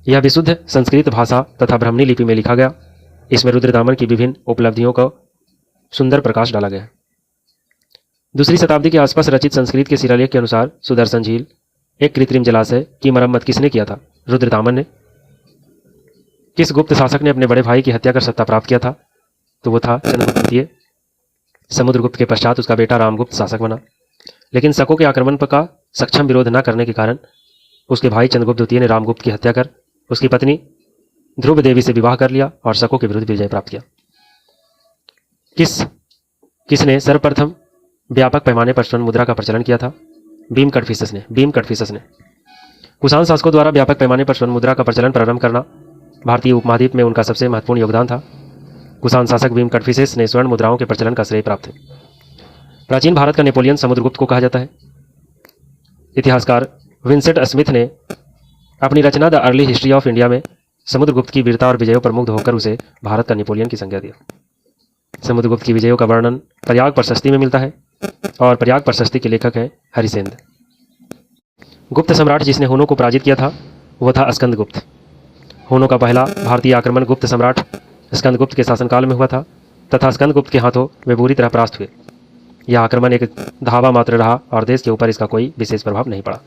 यह विशुद्ध संस्कृत भाषा तथा ब्राह्मणी लिपि में लिखा गया। इसमें रुद्रदामन की विभिन्न उपलब्धियों को सुंदर प्रकाश डाला गया है। दूसरी शताब्दी के आसपास रचित संस्कृत के शिलालेख के अनुसार सुदर्शन झील, एक कृत्रिम जलाशय की मरम्मत किसने किया था? रुद्रदामन ने। किस गुप्त शासक ने अपने बड़े भाई की हत्या कर सत्ता प्राप्त किया था? तो वो था चंद्रगुप्त द्वितीय। समुद्रगुप्त के पश्चात उसका बेटा रामगुप्त शासक बना, लेकिन शकों के आक्रमण का सक्षम विरोध न करने के कारण उसके भाई चंद्रगुप्त द्वितीय ने रामगुप्त की हत्या कर उसकी पत्नी ध्रुव देवी से विवाह कर लिया और शकों के विरुद्ध विजय प्राप्त किया। किसने सर्वप्रथम व्यापक पैमाने पर स्वर्ण मुद्रा का प्रचलन किया था? भीम कटफिसस ने। कुषाण शासकों द्वारा व्यापक पैमाने पर स्वर्ण मुद्रा का प्रचलन प्रारंभ करना भारतीय उपमहाद्वीप में उनका सबसे महत्वपूर्ण योगदान था। कुषाण शासक भीम कटफिसस ने स्वर्ण मुद्राओं के प्रचलन का श्रेय प्राप्त है। प्राचीन भारत का नेपोलियन समुद्रगुप्त को कहा जाता है। इतिहासकार विंसेंट स्मिथ ने अपनी रचना the early history of India में समुद्रगुप्त की वीरता और विजयों पर मुग्ध होकर उसे भारत का नेपोलियन की संज्ञा दिया। समुद्रगुप्त की विजयों का वर्णन प्रयाग प्रशस्ति में मिलता है और प्रयाग प्रशस्ति के लेखक हैं हरिसेंद्र। गुप्त सम्राट जिसने हुनों को पराजित किया था वह था स्कंदगुप्त। हुनों का पहला भारतीय आक्रमण गुप्त सम्राट स्कंदगुप्त के शासनकाल में हुआ था तथा स्कंदगुप्त के हाथों वे बुरी तरह परास्त हुए। यह आक्रमण एक धावा मात्र रहा और देश के ऊपर इसका कोई विशेष प्रभाव नहीं पड़ा,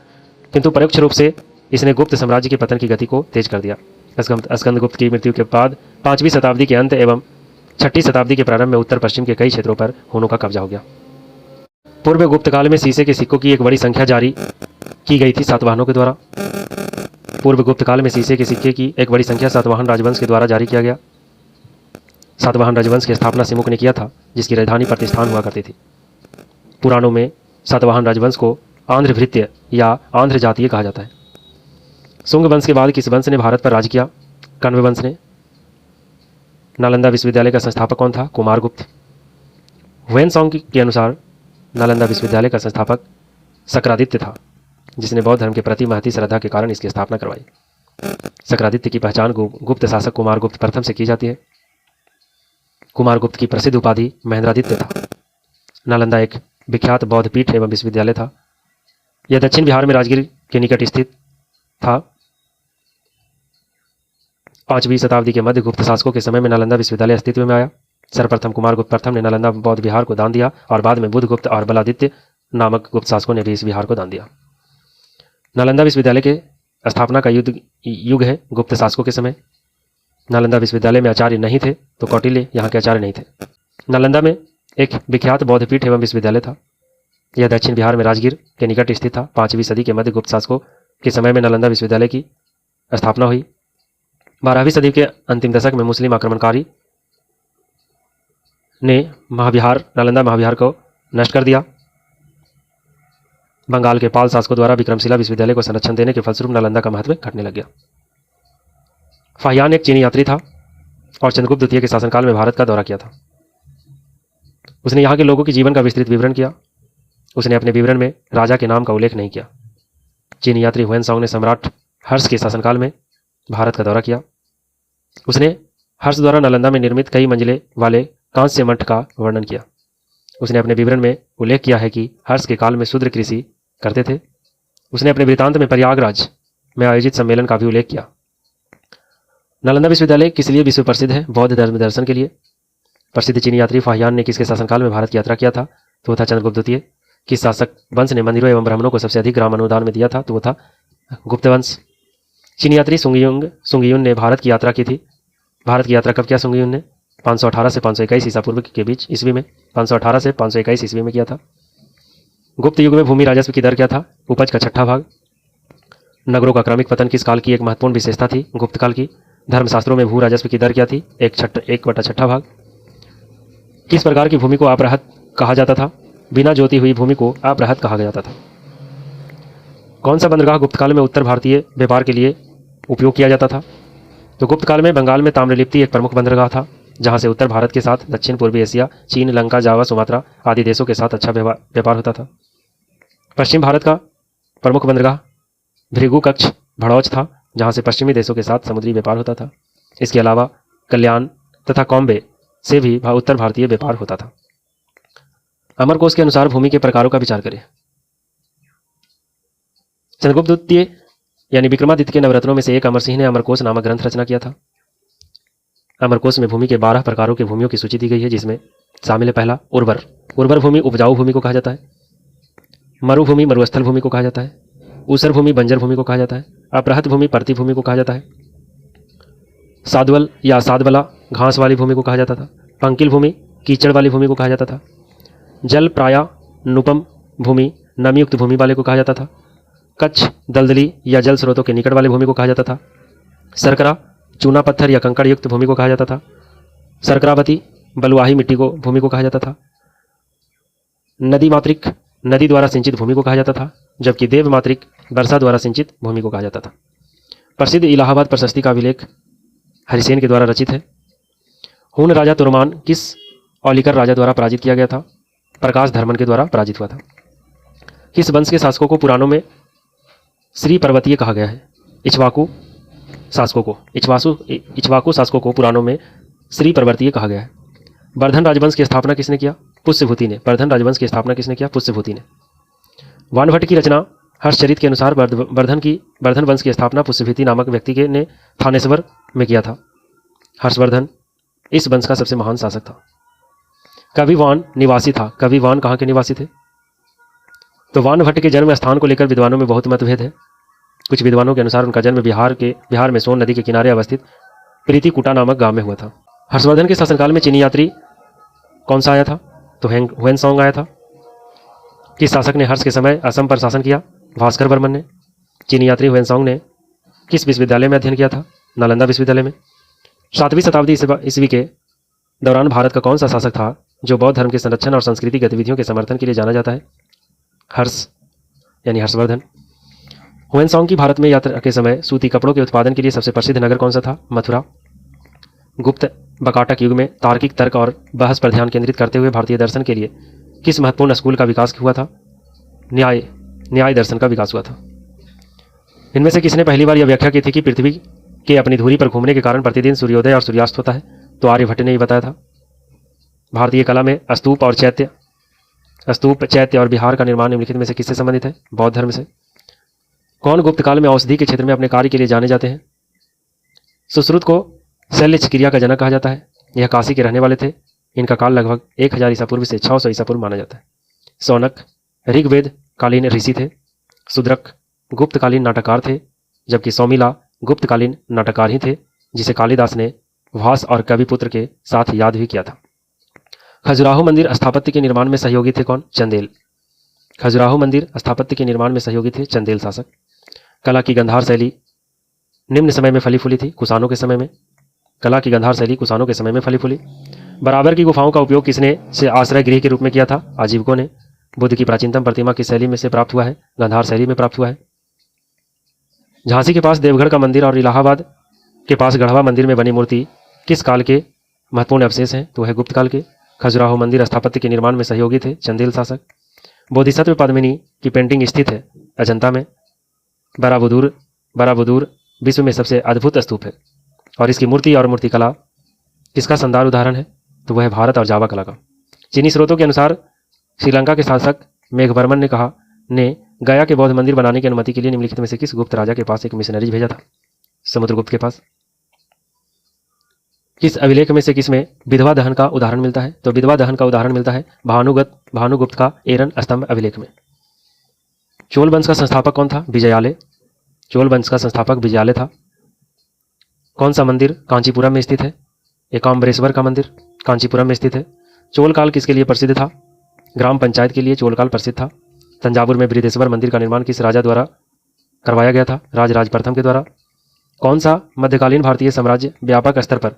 किंतु परोक्ष रूप से इसने गुप्त साम्राज्य के पतन की गति को तेज कर दिया। स्कंदगुप्त की मृत्यु के बाद 5वीं शताब्दी के अंत एवं 6ठी शताब्दी के प्रारंभ में उत्तर पश्चिम के कई क्षेत्रों पर हुनों का कब्जा हो गया। पूर्व गुप्त काल में शीशे के सिक्कों की एक बड़ी संख्या जारी की गई थी सातवाहनों के द्वारा। पूर्व गुप्त काल में शीशे के सिक्के की एक बड़ी संख्या सातवाहन राजवंश के द्वारा जारी किया गया। सातवाहन राजवंश की स्थापना सिमुक ने किया था, जिसकी राजधानी प्रतिष्ठान हुआ करती थी। पुराणों में सातवाहन राजवंश को आंध्र भृत्य या आंध्र जातीय कहा जाता है। शुंग वंश के बाद किस वंश ने भारत पर राज किया? कण्व वंश ने। नालंदा विश्वविद्यालय का संस्थापक कौन था? कुमारगुप्त। ह्वेनसांग के अनुसार नालंदा विश्वविद्यालय का संस्थापक सक्रादित्य था, जिसने बौद्ध धर्म के प्रति महती श्रद्धा के कारण इसकी स्थापना करवाई। सक्रादित्य की पहचान गुप्त शासक कुमारगुप्त प्रथम से की जाती है। कुमारगुप्त की प्रसिद्ध उपाधि महेंद्रादित्य था। नालंदा एक विख्यात बौद्ध पीठ एवं विश्वविद्यालय था। यह दक्षिण बिहार में राजगीर के निकट स्थित था। 5वीं शताब्दी के मध्य गुप्त शासकों के समय में नालंदा विश्वविद्यालय अस्तित्व में आया। सर्वप्रथम कुमारगुप्त प्रथम ने नालंदा बौद्ध विहार को दान दिया और बाद में बुद्धगुप्त और बलादित्य नामक गुप्त शासकों ने भी इस विहार को दान दिया। नालंदा विश्वविद्यालय के स्थापना का युग है गुप्त शासकों के समय। नालंदा विश्वविद्यालय में आचार्य नहीं थे तो कौटिल्य यहाँ के आचार्य नहीं थे। नालंदा में एक विख्यात बौद्ध पीठ एवं विश्वविद्यालय था। यह दक्षिण बिहार में राजगीर के निकट स्थित था। 5वीं सदी के मध्य गुप्त शासकों के समय में नालंदा विश्वविद्यालय की स्थापना हुई। 12वीं सदी के अंतिम दशक में मुस्लिम आक्रमणकारी ने नालंदा महाविहार को नष्ट कर दिया। बंगाल के पाल शासकों द्वारा विक्रमशिला विश्वविद्यालय को संरक्षण देने के फलस्वरूप नालंदा का महत्व घटने लग गया। फाहियान एक चीनी यात्री था और चंद्रगुप्त द्वितीय के शासनकाल में भारत का दौरा किया था। उसने यहाँ के लोगों के जीवन का विस्तृत विवरण किया। उसने अपने विवरण में राजा के नाम का उल्लेख नहीं किया। चीनी यात्री ह्वेनसांग ने सम्राट हर्ष के शासनकाल में भारत का दौरा किया। उसने हर्ष द्वारा नालंदा में निर्मित कई मंजिले वाले कांस्य मठ का वर्णन किया। उसने अपने विवरण में उल्लेख किया है कि हर्ष के काल में शूद्र कृषि करते थे। उसने अपने वृत्तांत में प्रयागराज में आयोजित सम्मेलन का भी उल्लेख किया। नालंदा विश्वविद्यालय किस लिए विश्व प्रसिद्ध है? बौद्ध धर्म दर्शन के लिए। प्रसिद्ध चीनी यात्री फाहियान ने किसके शासनकाल में भारत की यात्रा किया था? तो वो था चंद्रगुप्त द्वितीय। किस शासक वंश ने मंदिरों एवं ब्राह्मणों को सबसे अधिक ग्राम अनुदान में दिया था? तो वो था गुप्त वंश। चीनी यात्री सुंगयुन ने भारत की यात्रा की थी। भारत की यात्रा कब किया सुंगयुन ने? 518 से 521 ईसा पूर्व के बीच ईस्वी में। 518 से 521 ईस्वी में किया था। गुप्त युग में भूमि राजस्व की दर क्या था? उपज का 6ठा भाग। नगरों का क्रमिक पतन किस काल की एक महत्वपूर्ण विशेषता थी? गुप्त काल की। धर्मशास्त्रों में भू राजस्व की दर क्या थी? 1/6 भाग। किस प्रकार की भूमि को अपरहत कहा जाता था? बिना जोती हुई भूमि को अपरहत कहा जाता था। कौन सा बंदरगाह गुप्त काल में उत्तर भारतीय व्यापार के लिए उपयोग किया जाता था। तो गुप्त काल में बंगाल में ताम्रलिप्ति एक प्रमुख बंदरगाह था, जहाँ से उत्तर भारत के साथ दक्षिण पूर्वी एशिया, चीन, लंका, जावा, सुमात्रा आदि देशों के साथ अच्छा व्यापार होता था। पश्चिम भारत का प्रमुख बंदरगाह भृगु कच्छ भड़ौच था, जहाँ से पश्चिमी देशों के साथ समुद्री व्यापार होता था। इसके अलावा कल्याण तथा कॉम्बे से भी उत्तर भारतीय व्यापार होता था। अमरकोश के अनुसार भूमि के प्रकारों का विचार करें। चंद्रगुप्त द्वितीय यानी विक्रमादित्य के नवरत्नों में से एक अमर सिंह ने अमरकोश नामक ग्रंथ रचना किया था। अमरकोश में भूमि के 12 प्रकारों की भूमियों की सूची दी गई है, जिसमें शामिल है पहला उर्वर। उर्वर भूमि उपजाऊ भूमि को कहा जाता है। मरुभूमि मरुस्थल भूमि को कहा जाता है। ऊसर भूमि बंजर भूमि को कहा जाता है। अपरहत भूमि परती भूमि को कहा जाता है। सादवल या सादवला घास वाली भूमि को कहा जाता था। पंकिल भूमि कीचड़ वाली भूमि को कहा जाता था। जल प्राया नुपम भूमि नमीयुक्त भूमि वाले को कहा जाता था। कच्छ दलदली या जल स्रोतों के निकट वाली भूमि को कहा जाता था। सरकरा चूना पत्थर या कंकड़ युक्त भूमि को कहा जाता था। सरकरावती बलुआही मिट्टी को भूमि को कहा जाता था। नदी मातृक नदी द्वारा सिंचित भूमि को कहा जाता था, जबकि देव मातृक वर्षा द्वारा सिंचित भूमि को कहा जाता था। प्रसिद्ध इलाहाबाद प्रशस्ति का अभिलेख हरिसेन के द्वारा रचित है। हून राजा तुर्मान किस औलिकर राजा द्वारा पराजित किया गया था? प्रकाश धर्मन के द्वारा पराजित हुआ था। किस वंश के शासकों को पुराणों में श्री पर्वतीय कहा गया है? इक्ष्वाकु शासकों को पुराणों में श्री पर्वतीय कहा गया है। वर्धन राजवंश की स्थापना किसने किया? पुष्यभूति ने। वर्धन राजवंश की स्थापना किसने किया? पुष्यभूति ने। वानभट्ट की रचना हर्षचरित के अनुसार वर्धन वंश की स्थापना पुष्यभूति नामक व्यक्ति ने थानेश्वर में किया था। हर्षवर्धन इस वंश का सबसे महान शासक था। कवि वान निवासी था। कवि वान कहाँ के निवासी थे? तो वानभट्ट के जन्म स्थान को लेकर विद्वानों में बहुत मतभेद है। कुछ विद्वानों के अनुसार उनका जन्म बिहार में सोन नदी के किनारे अवस्थित प्रीतिकुटा नामक गांव में हुआ था। हर्षवर्धन के शासनकाल में चीनी यात्री कौन सा आया था? तो हुएनसोंग आया था। किस शासक ने हर्ष के समय असम पर शासन किया? भास्कर वर्मन ने। चीनी यात्री हुएनसोंग ने किस विश्वविद्यालय में अध्ययन किया था? नालंदा विश्वविद्यालय में। 7वीं शताब्दी ईस्वी के दौरान भारत का कौन सा शासक था जो बौद्ध धर्म के संरक्षण और सांस्कृतिक गतिविधियों के समर्थन के लिए जाना जाता है? हर्ष यानी हर्षवर्धन। हुएनसोंग की भारत में यात्रा के समय सूती कपड़ों के उत्पादन के लिए सबसे प्रसिद्ध नगर कौन सा था? मथुरा। गुप्त बकाटक युग में तार्किक तर्क और बहस पर ध्यान केंद्रित करते हुए भारतीय दर्शन के लिए किस महत्वपूर्ण स्कूल का विकास हुआ था? न्याय दर्शन का विकास हुआ था। इनमें से किसने पहली बार यह व्याख्या की थी कि पृथ्वी के अपनी धुरी पर घूमने के कारण प्रतिदिन सूर्योदय और सूर्यास्त होता है? तो आर्यभट्ट ने ही बताया था। भारतीय कला में स्तूप, चैत्य और विहार का निर्माण निम्नलिखित में से किससे संबंधित है? बौद्ध धर्म से। कौन गुप्त काल में औषधि के क्षेत्र में अपने कार्य के लिए जाने जाते हैं? सुश्रुत को शल्य चिकित्सा का जनक कहा जाता है। यह काशी के रहने वाले थे। इनका काल लगभग 1000 ईसा पूर्व से 600 ईसा पूर्व माना जाता है। सौनक ऋग्वेद कालीन ऋषि थे। सुद्रक गुप्तकालीन नाटककार थे, जबकि सौमिला गुप्तकालीन नाटककार ही थे, जिसे कालिदास ने भास और कविपुत्र के साथ याद भी किया था। खजुराहो मंदिर स्थापत्य के निर्माण में सहयोगी थे कौन? चंदेल। खजुराहो मंदिर स्थापत्य के निर्माण में सहयोगी थे चंदेल शासक। कला की गंधार शैली निम्न समय में फली फूली थी? कुषाणों के समय में। कला की गंधार शैली कुषाणों के समय में फली फूली। बराबर की गुफाओं का उपयोग किसने से आश्रय गृह के रूप में किया था? आजीवकों ने। बुद्ध की प्राचीनतम प्रतिमा किस शैली में से प्राप्त हुआ है? गंधार शैली में प्राप्त हुआ है। झांसी के पास देवगढ़ का मंदिर और इलाहाबाद के पास गढ़वा मंदिर में बनी मूर्ति किस काल के महत्वपूर्ण अवशेष हैं? तो है गुप्त काल के। खजुराहो मंदिर स्थापत्य के निर्माण में सहयोगी थे चंदेल शासक। बोधिसत्व पद्मिनी की पेंटिंग स्थित है अजंता में। बराबुदूर विश्व में सबसे अद्भुत स्तूप है और इसकी मूर्ति और मूर्तिकला किसका शानदार उदाहरण है? तो वह है भारत और जावा कला का। चीनी स्रोतों के अनुसार श्रीलंका के शासक मेघवर्मन ने गया के बौद्ध मंदिर बनाने की अनुमति के लिए निम्नलिखित में से किस गुप्त राजा के पास एक मिशनरी भेजा था? समुद्रगुप्त के पास। किस अभिलेख में से किसमें विधवा दहन का उदाहरण मिलता है? तो विधवा दहन का उदाहरण मिलता है भानुगुप्त का एरन स्तंभ अभिलेख में। चोल वंश का संस्थापक कौन था? विजयालय। चोल वंश का संस्थापक विजयालय था। कौन सा मंदिर कांचीपुरम में स्थित है? एकाम्बरेश्वर का मंदिर कांचीपुरम में स्थित है। चोल काल किसके लिए प्रसिद्ध था? ग्राम पंचायत के लिए चोल काल प्रसिद्ध था। तंजावुर में बृहदेश्वर मंदिर का निर्माण किस राजा द्वारा करवाया गया था? राजराज प्रथम के द्वारा। कौन सा मध्यकालीन भारतीय साम्राज्य व्यापक स्तर पर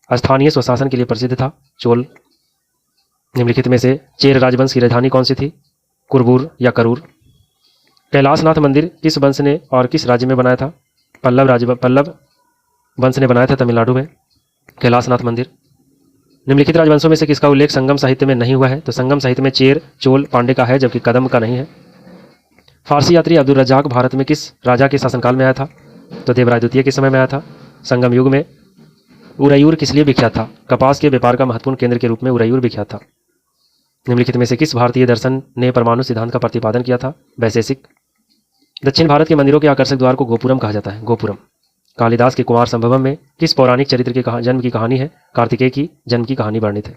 स्थानीय स्वशासन के लिए प्रसिद्ध था? चोल। निम्नलिखित में से चेर राजवंश की राजधानी कौन सी थी? कुरबूर या करूर। कैलाशनाथ मंदिर किस वंश ने और किस राज्य में बनाया था? पल्लव वंश ने बनाया था तमिलनाडु में कैलाशनाथ मंदिर। निम्नलिखित राजवंशों में से किसका उल्लेख संगम साहित्य में नहीं हुआ है? तो संगम साहित्य में चेर, चोल, पांडे का है, जबकि कदम का नहीं है। फारसी यात्री अब्दुल रज्जाक भारत में किस राजा के शासनकाल में आया था? तो देवराय द्वितीय के समय में आया था। संगम युग में उरैयूर किस लिए विख्यात था? कपास के व्यापार का महत्वपूर्ण केंद्र के रूप में उरैयूर विख्यात था। निम्नलिखित में से किस भारतीय दर्शन ने परमाणु सिद्धांत का प्रतिपादन किया था? वैशेषिक। दक्षिण भारत के मंदिरों के आकर्षक द्वार को गोपुरम कहा जाता है। गोपुरम। कालिदास के कुमार संभवम में किस पौराणिक चरित्र के जन्म की कहानी है? कार्तिकेय की जन्म की कहानी वर्णित है।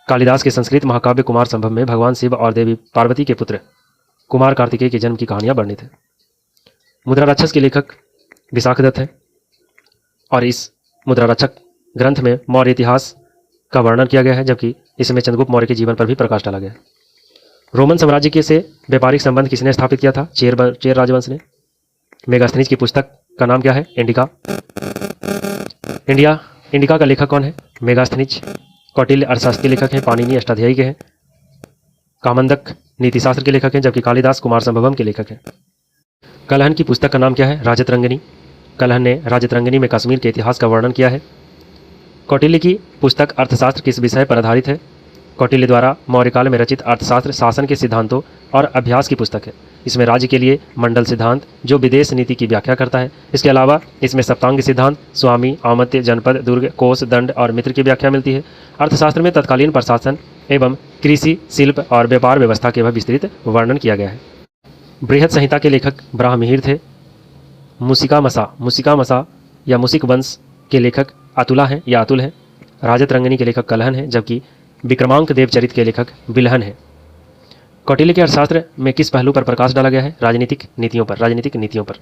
कालिदास के संस्कृत महाकाव्य कुमार संभव में भगवान शिव और देवी पार्वती के पुत्र कुमार कार्तिकेय के जन्म की कहानियां वर्णित है। मुद्रा राक्षस के लेखक विशाखदत्त है और इस मुद्रा रक्षक ग्रंथ में मौर्य इतिहास का वर्णन किया गया है, जबकि इसमें चंद्रगुप्त मौर्य के जीवन पर भी प्रकाश डाला गया है। रोमन साम्राज्य के से व्यापारिक संबंध किसने स्थापित किया था? चेर राजवंश ने। मेगास्थनीज की पुस्तक का नाम क्या है? इंडिका। इंडिका का लेखक कौन है? मेगास्थनीज। कौटिल्य अर्थशास्त्र के लेखक हैं, पाणिनि अष्टाध्यायी के हैं। कामंदक नीतिशास्त्र के लेखक हैं, जबकि कालिदास कुमार संभवम के लेखक हैं। कलहन की पुस्तक का नाम क्या है? राजतरंगिणी। कलहन ने राजतरंगिणी में कश्मीर के इतिहास का वर्णन किया है। कौटिल्य की पुस्तक अर्थशास्त्र किस विषय पर आधारित है? कौटिल्य द्वारा मौर्यकाल में रचित अर्थशास्त्र शासन के सिद्धांतों और अभ्यास की पुस्तक है। इसमें राज्य के लिए मंडल सिद्धांत जो विदेश नीति की व्याख्या करता है। इसके अलावा इसमें सप्तांग सिद्धांत, स्वामी, आमत्य, जनपद, दुर्ग, कोष, दंड और मित्र की व्याख्या मिलती है। अर्थशास्त्र में तत्कालीन प्रशासन एवं कृषि, शिल्प और व्यापार व्यवस्था के विस्तृत वर्णन किया गया है। बृहद संहिता के लेखक ब्राह्मणिर थे। मुसिका या मुसिक वंश के लेखक अतुला हैं या अतुल हैं। राजतरंगिणी के लेखक कलहन है, जबकि विक्रमांक देवचरित के लेखक बिलहन है। कौटिल्य के अर्थशास्त्र में किस पहलू पर प्रकाश डाला गया है? राजनीतिक नीतियों पर।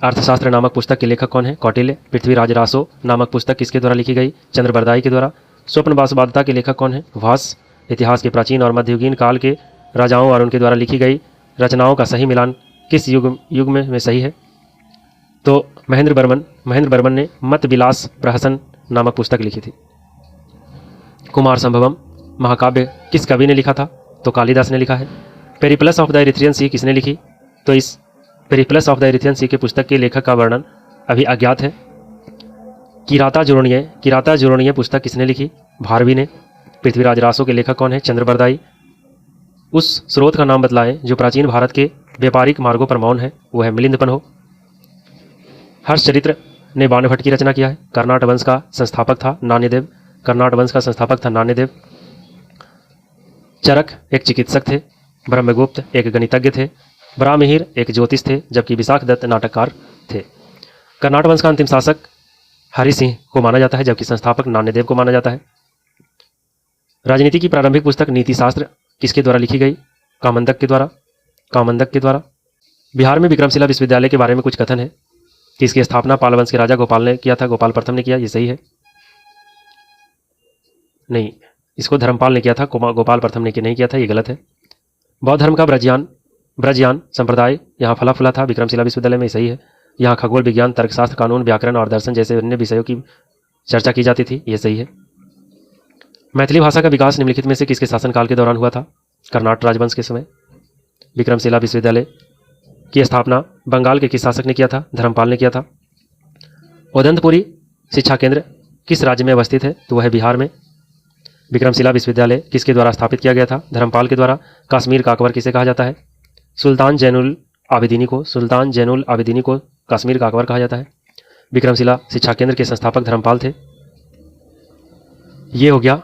अर्थशास्त्र नामक पुस्तक के लेखक कौन है? कौटिल्य। पृथ्वीराज रासो नामक पुस्तक किसके द्वारा लिखी गई? चंद्रबरदाई के द्वारा। स्वप्नवासवादता के लेखक कौन है? भास। इतिहास के प्राचीन और मध्ययुगीन काल के राजाओं और उनके द्वारा लिखी गई रचनाओं का सही मिलान किस युग में सही है? तो महेंद्र बर्मन ने मत विलास प्रहसन नामक पुस्तक लिखी थी। कुमार संभवम महाकाव्य किस कवि ने लिखा था? तो कालिदास ने लिखा है। पेरिप्लस ऑफ द इरिथ्रियन सी किसने लिखी? तो इस पेरिप्लस ऑफ द इरिथ्रियन सी के पुस्तक के लेखक का वर्णन अभी अज्ञात है। किराता जुरोणीय पुस्तक किसने लिखी? भारवी ने। पृथ्वीराज रासो के लेखक कौन है? चंद्रबरदाई। उस स्रोत का नाम बतलाएं जो प्राचीन भारत के व्यापारिक मार्गों पर मौन है, वो है मिलिंदपन्हो। हर्षचरित्र ने बाणभट्ट की रचना किया है। कर्नाट वंश का संस्थापक था नान्यदेव। चरक एक चिकित्सक थे। ब्रह्मगुप्त एक गणितज्ञ थे। ब्राह्मणिर एक ज्योतिष थे, जबकि विशाखदत्त नाटककार थे। कर्नाट वंश का अंतिम शासक हरि सिंह को माना जाता है, जबकि संस्थापक नान्यदेव को माना जाता है। राजनीति की प्रारंभिक पुस्तक नीतिशास्त्र किसके द्वारा लिखी गई? कामंदक के द्वारा। बिहार में विक्रमशिला विश्वविद्यालय के बारे में कुछ कथन है कि इसकी स्थापना पाल वंश के राजा गोपाल ने किया था। गोपाल प्रथम ने किया, ये सही है? नहीं, इसको धर्मपाल ने किया था, गोपाल प्रथम ने नहीं किया था, ये गलत है। बौद्ध धर्म का ब्रजयान संप्रदाय यहाँ फला फूला था विक्रमशिला विश्वविद्यालय में, सही है। यहाँ खगोल विज्ञान, तर्कशास्त्र, कानून, व्याकरण और दर्शन जैसे अन्य विषयों की चर्चा की जाती थी, ये सही है। मैथिली भाषा का विकास निम्नलिखित में से किसके शासनकाल के दौरान हुआ था? कर्नाट राजवंश के समय। विक्रमशिला विश्वविद्यालय की स्थापना बंगाल के किस शासक ने किया था? धर्मपाल ने किया था। ओदंतपुरी शिक्षा केंद्र किस राज्य में अवस्थित है? तो वह है बिहार में। विक्रमशिला विश्वविद्यालय किसके द्वारा स्थापित किया गया था? धर्मपाल के द्वारा। कश्मीर का अकबर किसे कहा जाता है? सुल्तान जैनुल आबिदीनी को कश्मीर का अकबर कहा जाता है। विक्रमशिला शिक्षा केंद्र के संस्थापक धर्मपाल थे। ये हो गया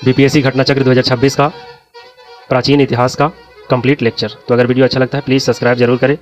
बीपीएससी घटना चक्र 2026 का प्राचीन इतिहास का कंप्लीट लेक्चर। तो अगर वीडियो अच्छा लगता है प्लीज़ सब्सक्राइब जरूर करें।